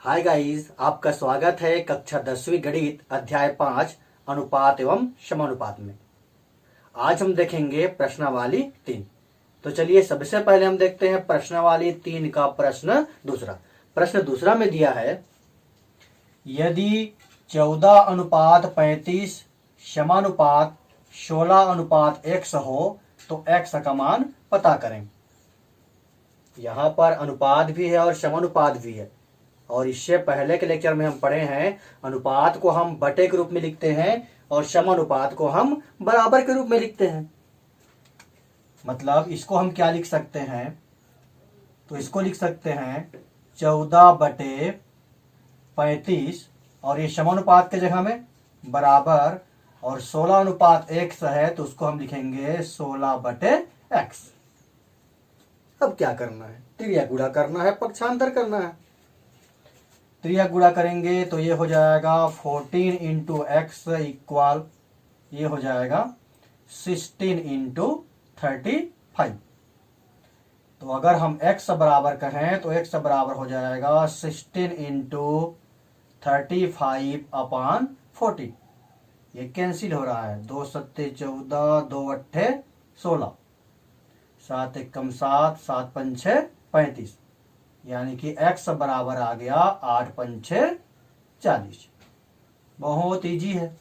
Hi guys, आपका स्वागत है कक्षा 10वीं गणित अध्याय 5 अनुपात एवं समानुपात में। आज हम देखेंगे प्रश्नावली 3। तो चलिए सबसे पहले हम देखते हैं प्रश्नावली 3 का प्रश्न दूसरा में दिया है, यदि 14:35 समानुपात 16:x हो तो x का मान पता करें। यहाँ पर अनुपात भी है और समानुपात भी है, और इससे पहले के लेक्चर में हम पढ़े हैं अनुपात को हम बटे के रूप में लिखते हैं और समानुपात को हम बराबर के रूप में लिखते हैं। मतलब इसको हम क्या लिख सकते हैं, तो इसको लिख सकते हैं 14/35 और ये समानुपात के जगह में बराबर, और 16:x है तो उसको हम लिखेंगे 16/x। अब क्या करना है, त्रिज्या गुणा करना है, पक्षांतर करना है। त्रिज्या गुणा करेंगे तो ये हो जाएगा 14 इंटू एक्स इक्वल ये हो जाएगा 16 इंटू 35। तो अगर हम x बराबर कहें तो x बराबर हो जाएगा 16 इंटू 35/40। ये कैंसिल हो रहा है, 2 सत्ते 14, 2 अट्ठे 16, 7 एकम 7, 7 पंचे 35, यानी कि x बराबर आ गया 8 पंचे 40। बहुत इजी है।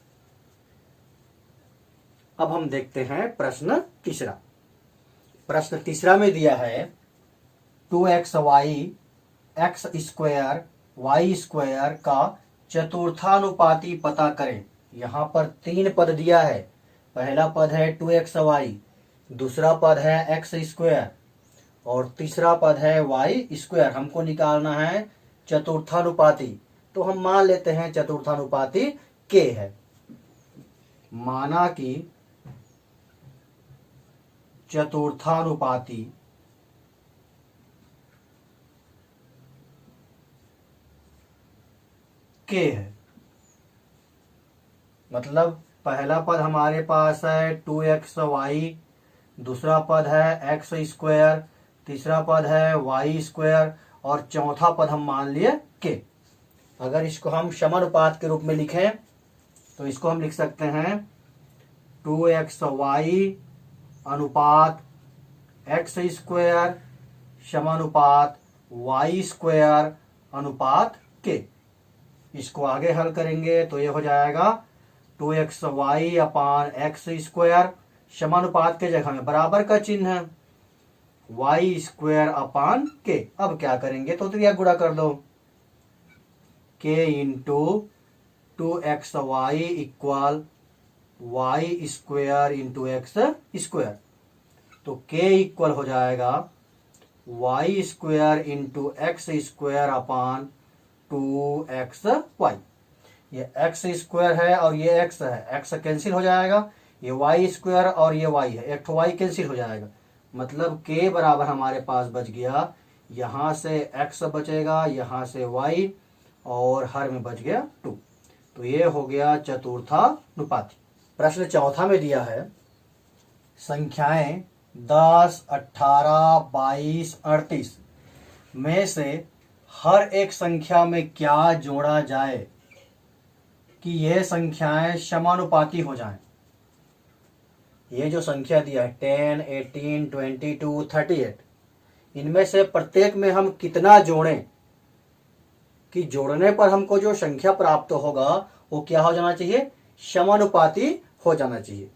अब हम देखते हैं प्रश्न तीसरा में दिया है 2xy x square y square का चतुर्थानुपाती पता करें। यहाँ पर 3 पद दिया है। पहला पद है 2xy, दूसरा पद है x स्क्वायर और तीसरा पद है y स्क्वायर। हमको निकालना है चतुर्थानुपाती, तो हम मान लेते हैं चतुर्थानुपाती k है। माना कि चतुर्थानुपाती k है। मतलब पहला पद हमारे पास है 2xy, दूसरा पद है x स्क्वायर, तीसरा पद है y स्क्वायर और चौथा पद हम मान लिए k। अगर इसको हम समानुपात के रूप में लिखें तो इसको हम लिख सकते हैं 2xy अनुपात x स्क्वायर समानुपात y स्क्वायर अनुपात k। इसको आगे हल करेंगे तो ये हो जाएगा 2xy/x स्क्वायर समानुपात के जगह में बराबर का चिन्ह है y स्क्वायर k। अब क्या करेंगे तो त्रिज्या गुणा कर दो, k into 2xy equal y square into x square. तो k इक्वल हो जाएगा y square into x square upon 2xy। ये x स्क्वायर है और ये x है, x कैंसिल हो जाएगा, ये y स्क्वायर और ये y है, एक तो y कैंसिल हो जाएगा। मतलब k बराबर हमारे पास बच गया, यहाँ से x बचेगा, यहाँ से y और हर में बच गया 2। तो ये हो गया चतुर्थानुपाती। प्रश्न चौथा में दिया है संख्याएं 10, 18, 22, 38 में से हर एक संख्या में क्या जोड़ा जाए कि यह संख्याएं समानुपाती हो जाएं। ये जो संख्या दिया है 10, 18, 22, 38, इनमें से प्रत्येक में हम कितना जोड़ें कि जोड़ने पर हमको जो संख्या प्राप्त होगा वो क्या हो जाना चाहिए, समानुपाती हो जाना चाहिए।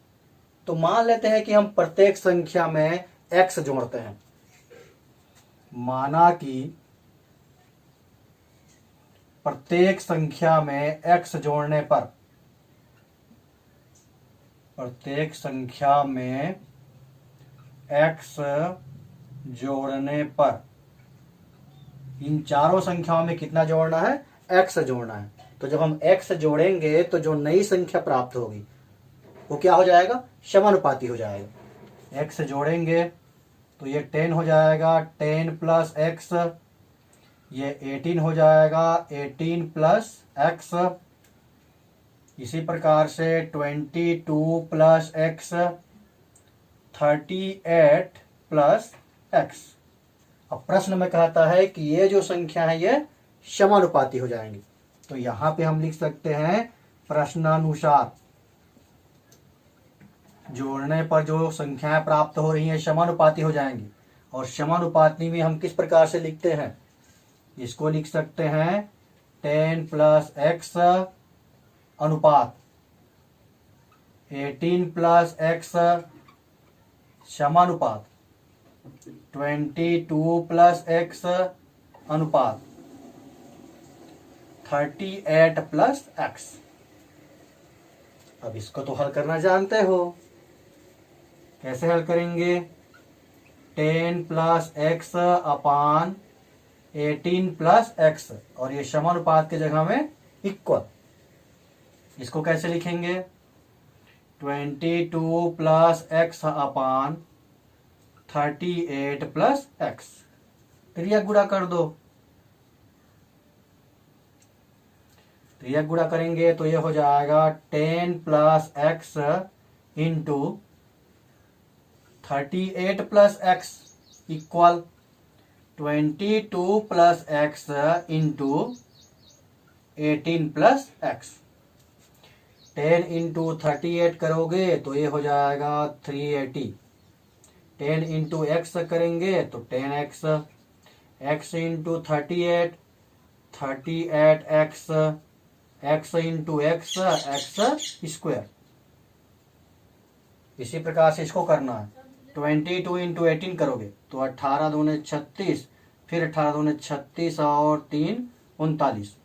तो मान लेते हैं कि हम प्रत्येक संख्या में x जोड़ते हैं। माना कि प्रत्येक संख्या में x जोड़ने पर, प्रत्येक संख्या में x जोड़ने पर इन चारों संख्याओं में कितना जोड़ना है, x जोड़ना है। तो जब हम x जोड़ेंगे तो जो नई संख्या प्राप्त होगी वो क्या हो जाएगा, समानुपाती हो जाएगा। x जोड़ेंगे तो ये 10 हो जाएगा, 10 प्लस x, ये 18 हो जाएगा, 18 प्लस x। इसी प्रकार से 22 प्लस x, 38 प्लस x। अब प्रश्न में कहता है कि ये जो संख्या है ये समानुपाती हो जाएंगे। तो यहां पे हम लिख सकते हैं प्रश्नानुसार जोड़ने पर जो संख्याएं प्राप्त हो रही हैं समानुपाती हो जाएंगी। और समानुपाती में हम किस प्रकार से लिखते हैं, इसको लिख सकते हैं 10 प्लस एक्स अनुपात 18 प्लस एक्स समानुपात 22 प्लस एक्स अनुपात 38 प्लस एक्स। अब इसको तो हल करना जानते हो, कैसे हल करेंगे? 10 प्लस एक्स अपान 18 प्लस एक्स, और ये समानुपात की जगह में इक्वल। इसको कैसे लिखेंगे? 22 प्लस एक्स अपान 38 प्लस एक्स। क्रिया गुणा कर दो। क्रिया गुणा करेंगे तो ये हो जाएगा 10 plus x into 38 plus x equal 22 plus x into 18 plus x. 10 into 38 करोगे तो ये हो जाएगा 380। 10 इंटू एक्स करेंगे तो 10x, x into 38 38x, x into x x square. इसी प्रकार से इसको करना है। 22 इंटू 18 करोगे तो 18 दूने 36, फिर 18 दूने 36 और 3 39।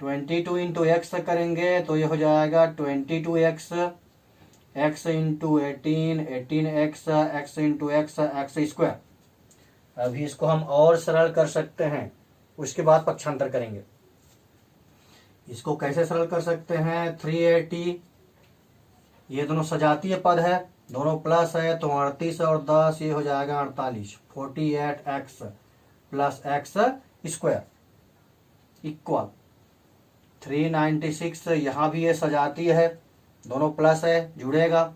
22 इंटू एक्स करेंगे तो ये हो जाएगा 22x, x into 18 18x, x into x x square. अभी इसको हम और सरल कर सकते हैं, उसके बाद पक्षांतर करेंगे। इसको कैसे सरल कर सकते हैं? 380, ये दोनों सजातीय पद है, दोनों प्लस है तो 38 और 10 ये हो जाएगा 48। 48x plus x square equal 396। यहां भी ये सजातीय है, दोनों प्लस है, जुड़ेगा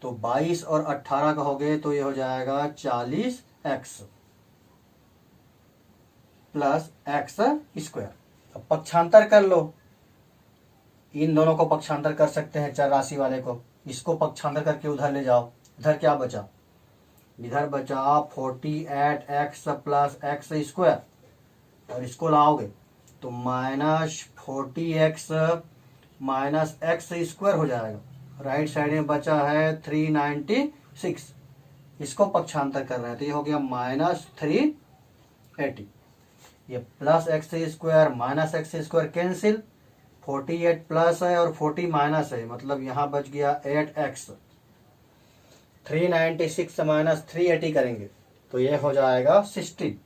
तो 22 और 18 कहोगे तो ये हो जाएगा 40x प्लस एक्स स्क्वायर। अब पक्षांतर कर लो, इन दोनों को पक्षांतर कर सकते हैं, चर राशि वाले को। इसको पक्षांतर करके उधर ले जाओ। इधर क्या बचा? इधर बचा 48x प्लस एक्स स्क्वायर, और इसको लाओगे तो -40x माइनस एक्स स्क्वायर हो जाएगा। राइट साइड में बचा है 396, इसको पक्षांतर कर रहे हैं तो ये हो गया -380। ये plus x square minus x square cancel, 48 plus है और 40 माइनस है, मतलब यहां बच गया 8x। 396 माइनस 380 करेंगे तो ये हो जाएगा 16।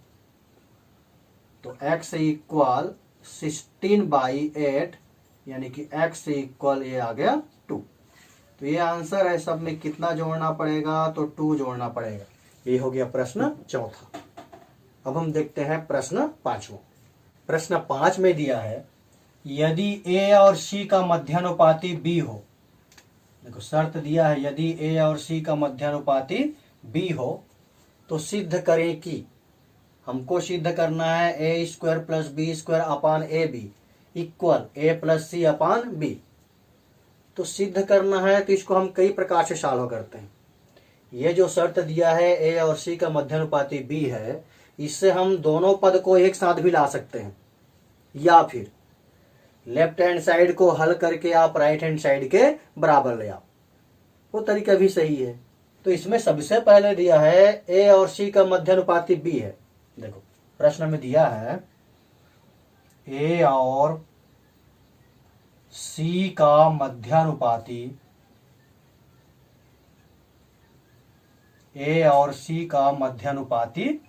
तो x इक्वल 16/8, यानी कि x इक्वल ये आ गया 2। तो ये आंसर है। सब में कितना जोड़ना पड़ेगा? तो 2 जोड़ना पड़ेगा। ये हो गया प्रश्न चौथा। अब हम देखते हैं प्रश्न पांचवा। प्रश्न 5 में दिया है यदि a और c का मध्यानुपाती b हो। देखो शर्त दिया है यदि a और c का मध्यानुपाती b हो तो सिद्ध करें कि, हमको सिद्ध करना है a square plus b square upon A B equal a plus C upon B. तो सिद्ध करना है तो इसको हम कई प्रकार से सॉल्व करते हैं। ये जो शर्त दिया है a और c का मध्यानुपाती b है, इससे हम दोनों पद को एक साथ भी ला सकते हैं, या फिर लेफ्ट हैंड साइड को हल करके आप राइट हैंड साइड के बराबर ले आओ, वो तरीका भी सही है। तो इसमें सबसे पहले दिया है a और c का मध्यानुपाती b है। देखो प्रश्न में दिया है a और c का मध्यानुपाती, a और c का मध्यानुपाती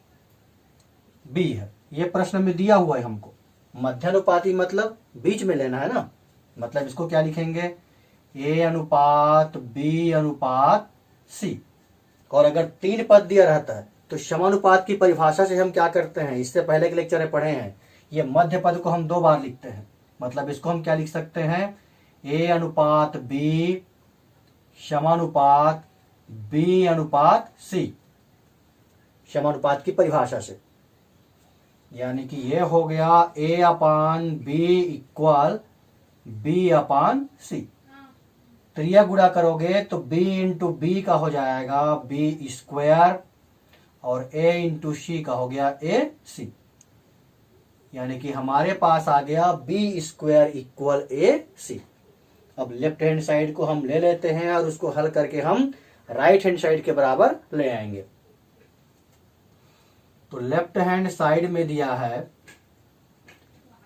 b है। ये प्रश्न में दिया हुआ है हमको। मध्यानुपाती मतलब बीच में लेना है ना, मतलब इसको क्या लिखेंगे? a अनुपात b अनुपात c। और अगर 3 पद दिया रहता है तो समानुपात की परिभाषा से हम क्या करते हैं, इससे पहले के लेक्चर में पढ़े हैं, ये मध्य पद को हम 2 बार लिखते हैं। मतलब इसको हम क्या लिख सकते हैं? a अनुपात b समानुपात b अनुपात c, समानुपात की परिभाषा से। यानी कि ये हो गया a upon B equal b upon C. त्रिया गुणा करोगे तो b इंटू बी का हो जाएगा b स्क्वायर और a इंटू सी का हो गया a सी। यानी कि हमारे पास आ गया b स्क्वायर इक्वल a सी। अब लेफ्ट हैंड साइड को हम ले लेते हैं और उसको हल करके हम राइट हैंड साइड के बराबर ले आएंगे। तो लेफ्ट हैंड साइड में दिया है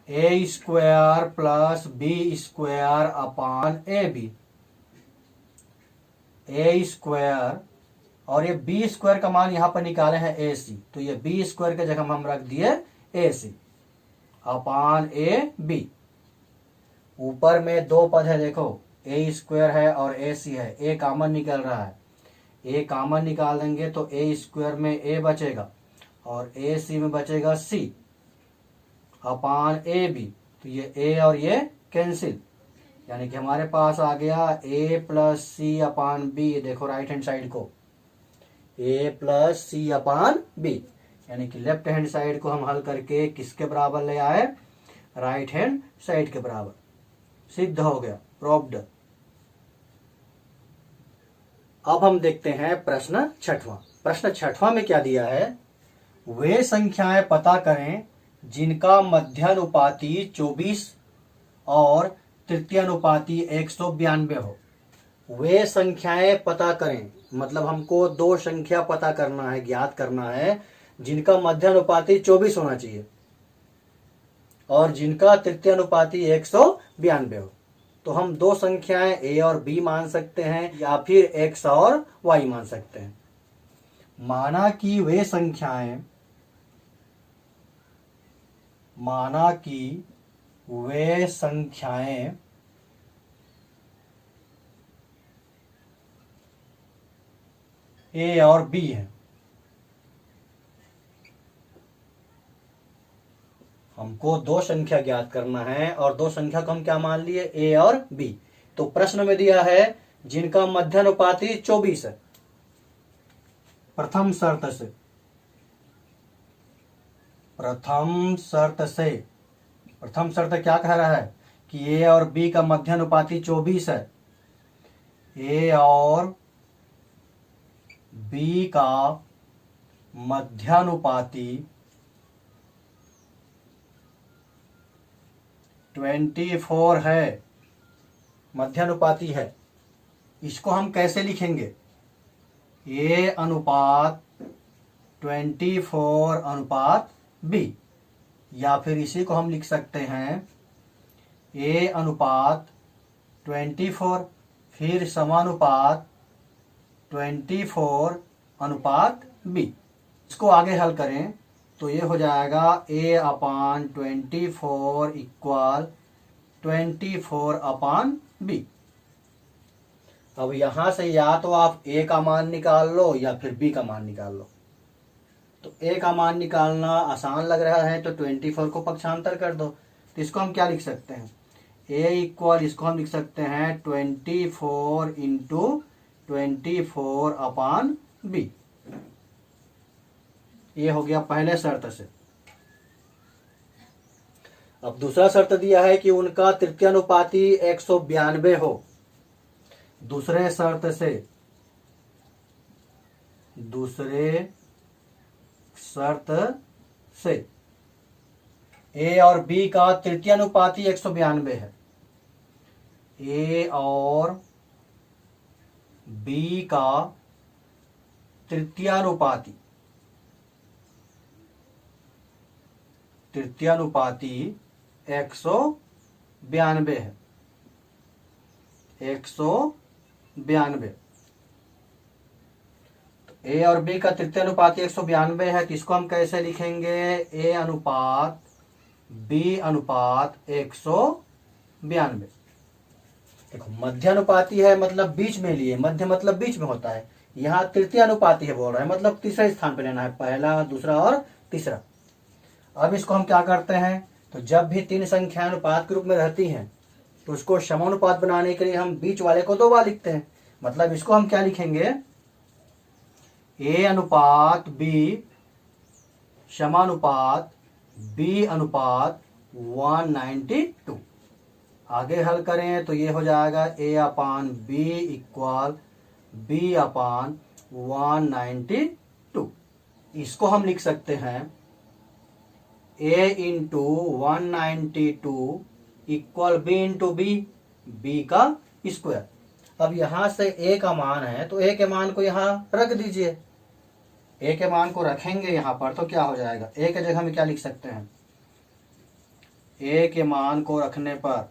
a square plus B square upon A B. A square और ये बी स्क्वायर का मान यहां पर निकाले हैं ए सी, तो ये बी स्क्वायर के जगह हम रख दिए ए सी अपान ए बी। ऊपर में दो पद है, देखो ए स्क्वायर है और ए सी है, ए कॉमन निकल रहा है, ए कॉमन निकाल देंगे तो ए स्क्वायर में ए बचेगा और ए सी में बचेगा सी अपान ए बी। तो ये ए और ये कैंसिल, यानी कि हमारे पास आ गया ए प्लस सी अपान बी। देखो राइट हैंड साइड को ए प्लस सी अपान बी, यानी कि लेफ्ट हैंड साइड को हम हल करके किसके बराबर ले आए, राइट हैंड साइड के बराबर। सिद्ध हो गया, प्रूव्ड। अब हम देखते हैं प्रश्न छठवां। प्रश्न छठवां में क्या दिया है, वे संख्याएं पता करें जिनका मध्यानुपाती 24 और तृतीयानुपाती 192 हो। वे संख्याएं पता करें, मतलब हमको दो संख्या पता करना है, ज्ञात करना है जिनका मध्यानुपाती 24 होना चाहिए और जिनका तृतीयानुपाती 192 हो। तो हम दो संख्याएं a और b मान सकते हैं या फिर x और y मान सकते हैं। माना कि वे संख्याएं a और b हैं। हमको दो संख्या ज्ञात करना है और दो संख्या को हम क्या मान लिए, a और b। तो प्रश्न में दिया है जिनका मध्यानुपाती 24 है। प्रथम शर्त क्या कह रहा है कि a और b का मध्यानुपाती 24 है। a और b का मध्यानुपाती 24 है, मध्यानुपाती है। इसको हम कैसे लिखेंगे, a अनुपात 24 अनुपात b, या फिर इसी को हम लिख सकते हैं a अनुपात 24 फिर समानुपात 24 अनुपात b। इसको आगे हल करें तो ये हो जाएगा a upon 24 equal 24 upon b। अब यहां से या तो आप a का मान निकाल लो या फिर b का मान निकाल लो। तो a का मान निकालना आसान लग रहा है तो 24 को पक्षांतर कर दो। तो इसको हम क्या लिख सकते हैं, a इक्वल, इसको हम लिख सकते हैं 24 इंटू 24 अपान b। ये हो गया पहले शर्त से। अब दूसरा शर्त दिया है कि उनका तृतीयानुपाती 192 हो। दूसरे शर्त से a और b का तृतीयानुपाती 192 है। a और b का तृतीयानुपाती 192 है, 192। तो a और b का तृतीयानुपाती 192 है, तो इसको हम कैसे लिखेंगे, a अनुपात b अनुपात 192। देखो मध्यानुपाती है मतलब बीच में लिए, मध्य मतलब बीच में होता है, यहाँ तृतीयानुपाती है बोल रहा है मतलब तीसरे स्थान पे लेना है, पहला दूसरा और तीसरा। अब इसको हम क्या करते हैं, तो जब भी तीन संख्या अनुपात के रूप में रहती हैं तो उसको समानुपात बनाने के लिए हम बीच वाले को दो बार लिखते हैं। मतलब इसको हम क्या लिखेंगे, a अनुपात b समानुपात b अनुपात 192। आगे हल करें तो ये हो जाएगा a upon B equal b upon 192। इसको हम लिख सकते हैं a into 192 equal b into B का स्क्वायर। अब यहां से a का मान है तो a के मान को यहां रख दीजिए। a के मान को रखेंगे यहां पर तो क्या हो जाएगा, a के जगह में क्या लिख सकते हैं, a के मान को रखने पर,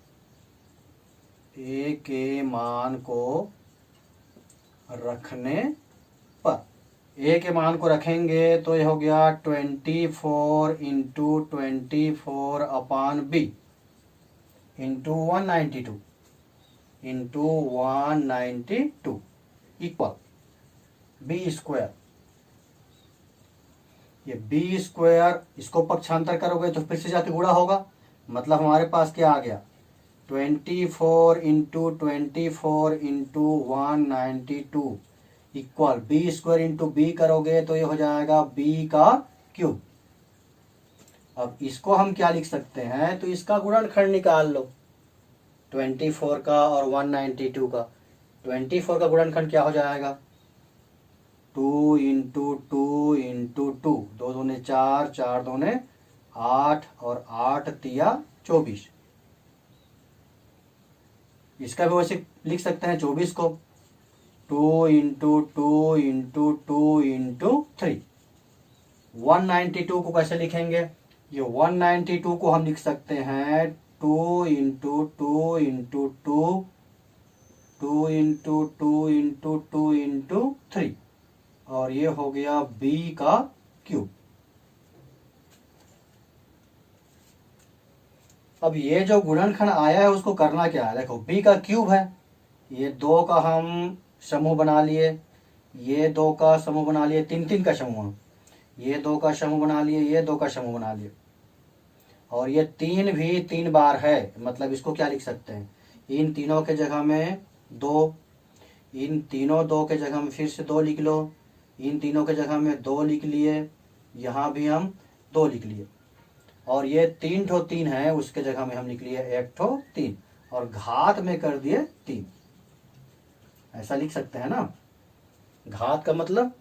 a के मान को रखने पर, a के मान को रखेंगे तो ये हो गया 24 इंटू 24 अपान B into 192 into 192 equal B square. ये बी स्क्वायर इसको पक्षांतर करोगे तो फिर से जाके गुणा होगा, मतलब हमारे पास क्या आ गया 24 into 24 into 192 equal B square into B करोगे तो ये हो जाएगा बी का क्यूब। अब इसको हम क्या लिख सकते हैं, तो इसका गुणनखंड निकाल लो 24 का और 192 का। 24 का गुणनखंड क्या हो जाएगा 2 इंटू 2 इंटू 2, 2 दूने 4, 4 दूने 8 और 8 तिया 24। इसका भी वैसे लिख सकते हैं 24 को 2 इंटू 2 इंटू 2 इंटू 3। 192 को कैसे लिखेंगे, ये 192 को हम लिख सकते हैं 2 into 2 into 2, 2 into 2 into 2 into 3 और ये हो गया b का क्यूब। अब ये जो गुणनखंड आया है उसको करना क्या है, देखो b का क्यूब है, ये 2 का हम समूह बना लिए, ये 2 का समूह बना लिए, 3 3 का समूह, ये 2 का समूह बना लिए, ये 2 का समूह बना लिए और ये 3 भी 3 बार है, मतलब इसको क्या लिख सकते हैं, इन तीनों के जगह में 2, इन तीनों 2 के जगह में फिर से 2 लिख लो, इन तीनों के जगह में 2 लिख लिए, यहाँ भी हम 2 लिख लिए और ये 3 ठो 3 है उसके जगह में हम लिख लिए 1 ठो 3 और घात में कर दिए 3। ऐसा लिख सकते हैं ना, घात का मतलब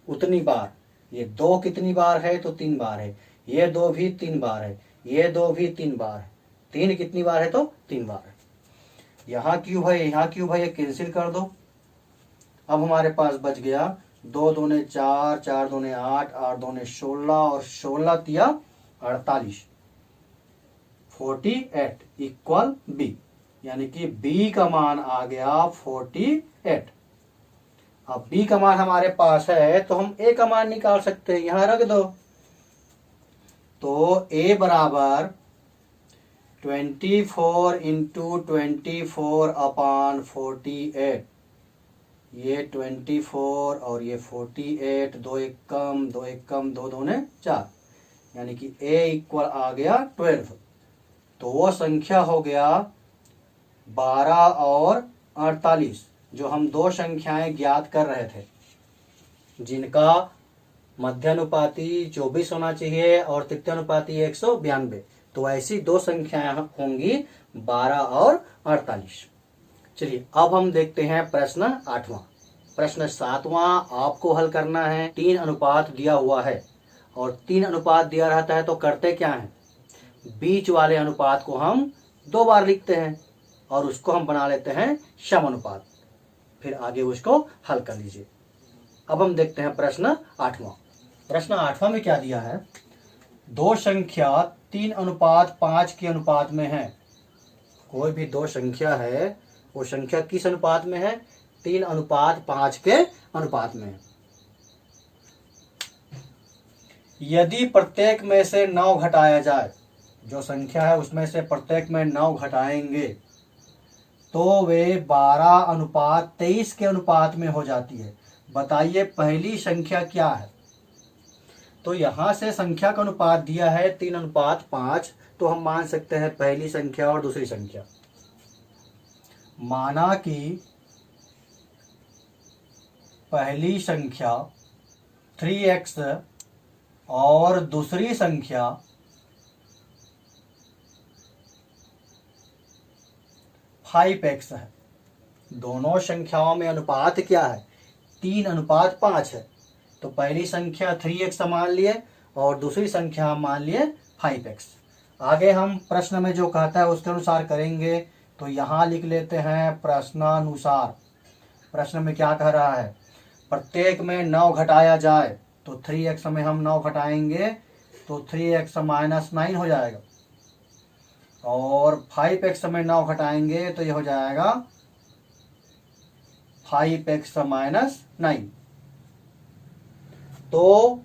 उतनी बार, ये 2 कितनी बार है तो 3 बार है, ये 2 भी 3 बार है, ये 2 भी 3 बार है, 3 कितनी बार है तो 3 बार है। यहाँ क्यूब है, यहाँ क्यूब है, ये कैंसिल कर दो। अब हमारे पास बच गया 2 दूने 4, 4 दूने 8, 8 दूने 16 और 16 तिया 48, 48 इक्वल बी, यानी कि b का मान आ गया 48। अब b का मान हमारे पास है तो हम a का मान निकाल सकते हैं, यहां रख दो। तो a बराबर 24 इंटू 24 अपान 48, ये 24 और ये 48, 2 एक कम 2 एक कम, 2 दूने 4, यानी कि a इक्वल आ गया 12। तो वो संख्या हो गया 12 और 48, जो हम 2 संख्याएं ज्ञात कर रहे थे जिनका मध्यानुपाती 24 होना चाहिए और तृतीयानुपाती 192। तो ऐसी 2 संख्याएं होंगी 12 और 48। चलिए अब हम देखते हैं प्रश्न 8वां। प्रश्न 7वां आपको हल करना है। 3 अनुपात दिया हुआ है और 3 अनुपात दिया रहता है तो करते क्या है, बीच वाले अनुपात को हम 2 बार लिखते हैं और उसको हम बना लेते हैं सम अनुपात, फिर आगे उसको हल कर लीजिए। अब हम देखते हैं प्रश्न 8वां। प्रश्न 8वां में क्या दिया है, 2 संख्या 3 अनुपात 5 के अनुपात में है। कोई भी 2 संख्या है, वो संख्या किस अनुपात में है, 3 अनुपात 5 के अनुपात में है। यदि प्रत्येक में से 9 घटाया जाए, जो संख्या है उसमें से प्रत्येक में 9 घटाएंगे तो वे 12 अनुपात 23 के अनुपात में हो जाती है। बताइए पहली संख्या क्या है। तो यहां से संख्या का अनुपात दिया है 3 अनुपात 5, तो हम मान सकते हैं पहली संख्या और दूसरी संख्या। माना कि पहली संख्या 3x और दूसरी संख्या 5x है। दोनों संख्याओं में अनुपात क्या है? 3:5 है। तो पहली संख्या 3x मान लिए और दूसरी संख्या हम मान लिए 5x। आगे हम प्रश्न में जो कहता है उसके अनुसार करेंगे। तो यहाँ लिख लेते हैं प्रश्नानुसार। प्रश्न में क्या कह रहा है? प्रत्येक में 9 घटाया जाए तो 3x में हम 9 घटाएंगे तो 3x - 9 हो जाएगा, और 5x में 9 घटाएंगे तो ये हो जाएगा 5x - 9। तो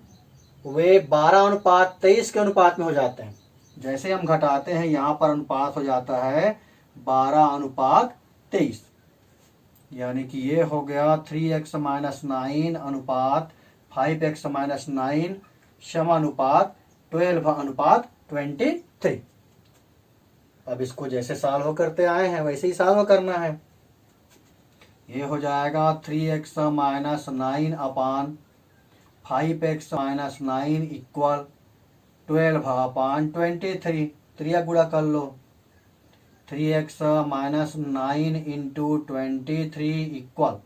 वे 12:23 के अनुपात में हो जाते हैं। जैसे हम घटाते हैं यहाँ पर अनुपात हो जाता है 12:23, यानी कि ये हो गया 3x - 9 अनुपात 5x - 9 समानुपात 12:23। अब इसको जैसे सॉल्व करते आए हैं वैसे ही सॉल्व करना है। ये हो जाएगा 3x - 9 अपान 5x - 9 इक्वल 12/23। त्रिया गुणा कर लो। 3x - 9 into 23 equal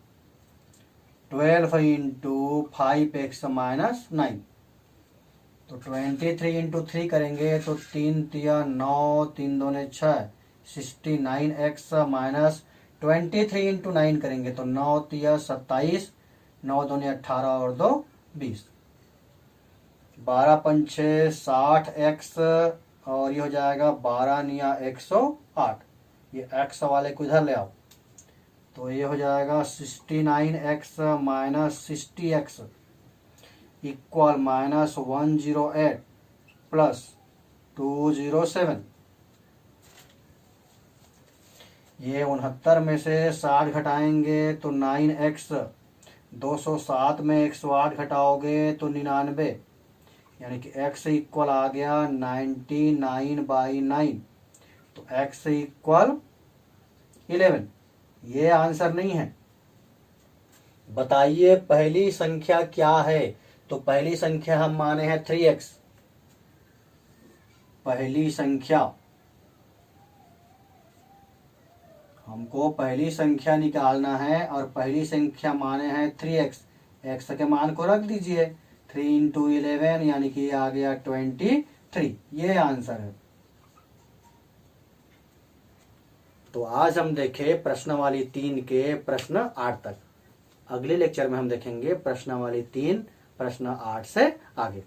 12 into 5x - 9। तो 23 इंटू 3 करेंगे तो 3 तिया 9, 3 दूने 6, 69x माइनस 23 इंटू 9 करेंगे तो 9 तिया 27, 9 दूने 18 और 2 20, 12 पंचे 60x और ये हो जाएगा 12 निया 108। ये x वाले को इधर ले आओ तो ये हो जाएगा 69x minus 60x equal -108 plus 207। ये 69 में से 60 घटाएंगे तो 9x, 207 में 108 घटाओगे तो 99, यानी कि x इक्वल आ गया 99/9। तो x इक्वल 11। ये आंसर नहीं है। बताइए पहली संख्या क्या है? तो पहली संख्या हम माने हैं 3x। पहली संख्या, हमको पहली संख्या निकालना है और पहली संख्या माने हैं 3x। x के मान को रख दीजिए, 3 इंटू 11 यानी कि आ गया 23। ये आंसर है। तो आज हम देखे प्रश्नावली 3 के प्रश्न 8 तक। अगले लेक्चर में हम देखेंगे प्रश्नावली 3 प्रश्न 8 से आगे।